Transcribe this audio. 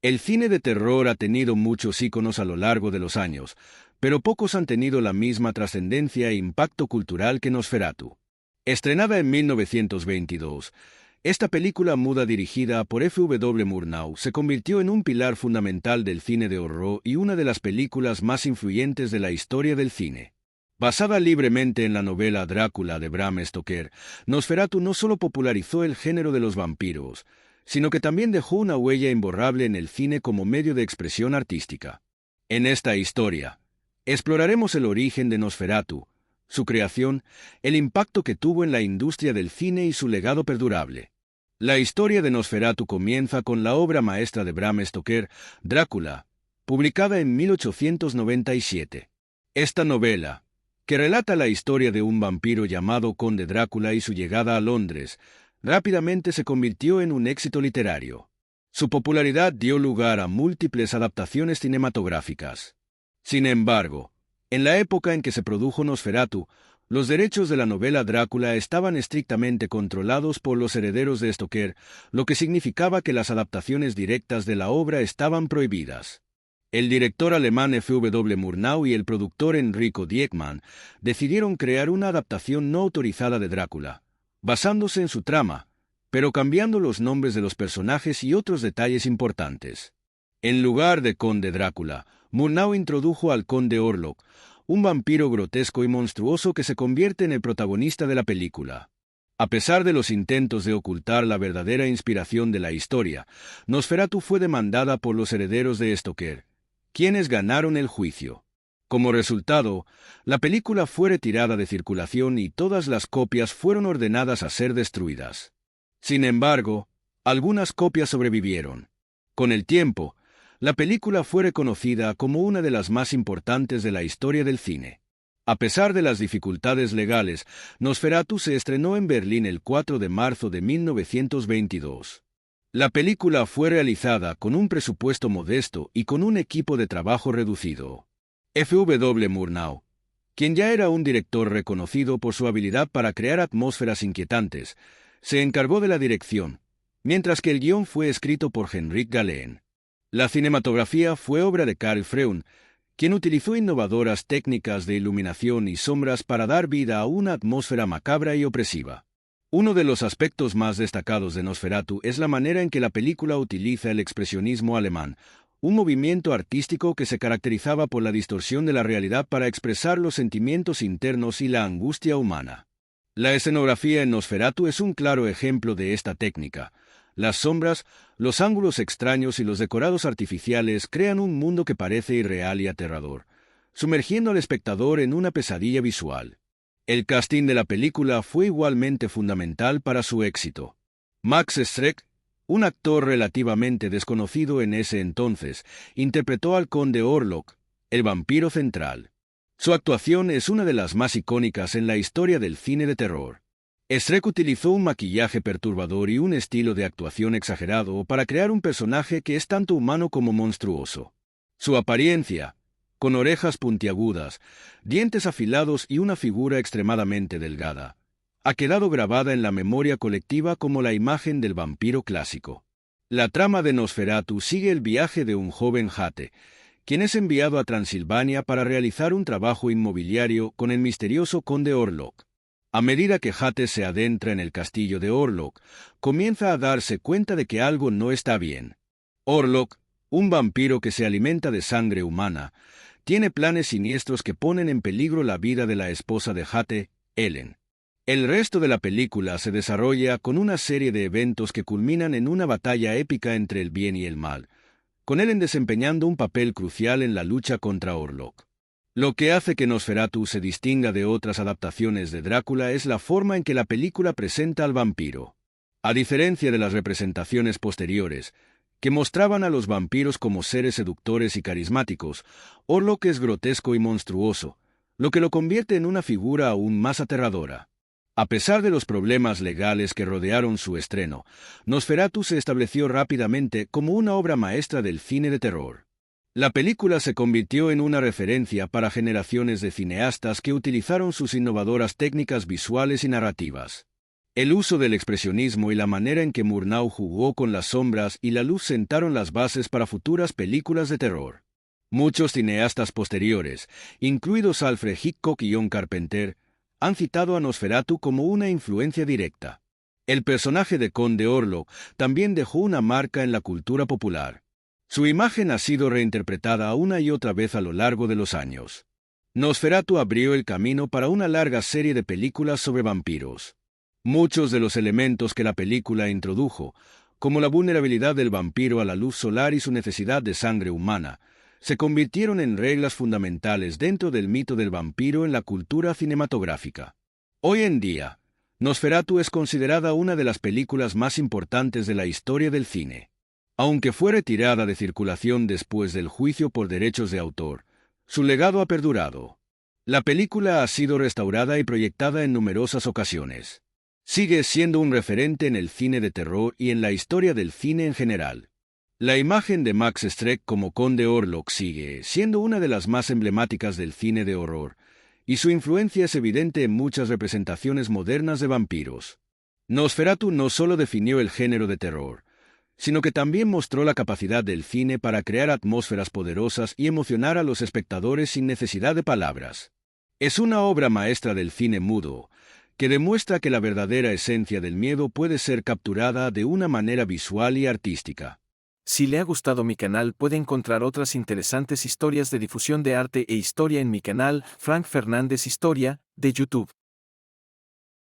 El cine de terror ha tenido muchos íconos a lo largo de los años, pero pocos han tenido la misma trascendencia e impacto cultural que Nosferatu. Estrenada en 1922, esta película muda dirigida por F. W. Murnau se convirtió en un pilar fundamental del cine de horror y una de las películas más influyentes de la historia del cine. Basada libremente en la novela Drácula de Bram Stoker, Nosferatu no solo popularizó el género de los vampiros, sino que también dejó una huella imborrable en el cine como medio de expresión artística. En esta historia, exploraremos el origen de Nosferatu, su creación, el impacto que tuvo en la industria del cine y su legado perdurable. La historia de Nosferatu comienza con la obra maestra de Bram Stoker, Drácula, publicada en 1897. Esta novela, que relata la historia de un vampiro llamado Conde Drácula y su llegada a Londres, rápidamente se convirtió en un éxito literario. Su popularidad dio lugar a múltiples adaptaciones cinematográficas. Sin embargo, en la época en que se produjo Nosferatu, los derechos de la novela Drácula estaban estrictamente controlados por los herederos de Stoker, lo que significaba que las adaptaciones directas de la obra estaban prohibidas. El director alemán F. W. Murnau y el productor Enrico Diekmann decidieron crear una adaptación no autorizada de Drácula, basándose en su trama, pero cambiando los nombres de los personajes y otros detalles importantes. En lugar de Conde Drácula, Murnau introdujo al Conde Orlok, un vampiro grotesco y monstruoso que se convierte en el protagonista de la película. A pesar de los intentos de ocultar la verdadera inspiración de la historia, Nosferatu fue demandada por los herederos de Stoker, quienes ganaron el juicio. Como resultado, la película fue retirada de circulación y todas las copias fueron ordenadas a ser destruidas. Sin embargo, algunas copias sobrevivieron. Con el tiempo, la película fue reconocida como una de las más importantes de la historia del cine. A pesar de las dificultades legales, Nosferatu se estrenó en Berlín el 4 de marzo de 1922. La película fue realizada con un presupuesto modesto y con un equipo de trabajo reducido. F. W. Murnau, quien ya era un director reconocido por su habilidad para crear atmósferas inquietantes, se encargó de la dirección, mientras que el guión fue escrito por Henrik Galeen. La cinematografía fue obra de Carl Freund, quien utilizó innovadoras técnicas de iluminación y sombras para dar vida a una atmósfera macabra y opresiva. Uno de los aspectos más destacados de Nosferatu es la manera en que la película utiliza el expresionismo alemán, un movimiento artístico que se caracterizaba por la distorsión de la realidad para expresar los sentimientos internos y la angustia humana. La escenografía en Nosferatu es un claro ejemplo de esta técnica. Las sombras, los ángulos extraños y los decorados artificiales crean un mundo que parece irreal y aterrador, sumergiendo al espectador en una pesadilla visual. El casting de la película fue igualmente fundamental para su éxito. Max Schreck, un actor relativamente desconocido en ese entonces, interpretó al Conde Orlok, el vampiro central. Su actuación es una de las más icónicas en la historia del cine de terror. Schreck utilizó un maquillaje perturbador y un estilo de actuación exagerado para crear un personaje que es tanto humano como monstruoso. Su apariencia, con orejas puntiagudas, dientes afilados y una figura extremadamente delgada, ha quedado grabada en la memoria colectiva como la imagen del vampiro clásico. La trama de Nosferatu sigue el viaje de un joven Hate, quien es enviado a Transilvania para realizar un trabajo inmobiliario con el misterioso Conde Orlok. A medida que Hate se adentra en el castillo de Orlok, comienza a darse cuenta de que algo no está bien. Orlok, un vampiro que se alimenta de sangre humana, tiene planes siniestros que ponen en peligro la vida de la esposa de Hate, Ellen. El resto de la película se desarrolla con una serie de eventos que culminan en una batalla épica entre el bien y el mal, con Ellen desempeñando un papel crucial en la lucha contra Orlok. Lo que hace que Nosferatu se distinga de otras adaptaciones de Drácula es la forma en que la película presenta al vampiro. A diferencia de las representaciones posteriores, que mostraban a los vampiros como seres seductores y carismáticos, Orlok es grotesco y monstruoso, lo que lo convierte en una figura aún más aterradora. A pesar de los problemas legales que rodearon su estreno, Nosferatu se estableció rápidamente como una obra maestra del cine de terror. La película se convirtió en una referencia para generaciones de cineastas que utilizaron sus innovadoras técnicas visuales y narrativas. El uso del expresionismo y la manera en que Murnau jugó con las sombras y la luz sentaron las bases para futuras películas de terror. Muchos cineastas posteriores, incluidos Alfred Hitchcock y John Carpenter, han citado a Nosferatu como una influencia directa. El personaje de Conde Orlok también dejó una marca en la cultura popular. Su imagen ha sido reinterpretada una y otra vez a lo largo de los años. Nosferatu abrió el camino para una larga serie de películas sobre vampiros. Muchos de los elementos que la película introdujo, como la vulnerabilidad del vampiro a la luz solar y su necesidad de sangre humana, se convirtieron en reglas fundamentales dentro del mito del vampiro en la cultura cinematográfica. Hoy en día, Nosferatu es considerada una de las películas más importantes de la historia del cine. Aunque fue retirada de circulación después del juicio por derechos de autor, su legado ha perdurado. La película ha sido restaurada y proyectada en numerosas ocasiones. Sigue siendo un referente en el cine de terror y en la historia del cine en general. La imagen de Max Schreck como Conde Orlok sigue siendo una de las más emblemáticas del cine de horror, y su influencia es evidente en muchas representaciones modernas de vampiros. Nosferatu no solo definió el género de terror, sino que también mostró la capacidad del cine para crear atmósferas poderosas y emocionar a los espectadores sin necesidad de palabras. Es una obra maestra del cine mudo, que demuestra que la verdadera esencia del miedo puede ser capturada de una manera visual y artística. Si le ha gustado mi canal, puede encontrar otras interesantes historias de difusión de arte e historia en mi canal, Frank Fernández Historia, de YouTube.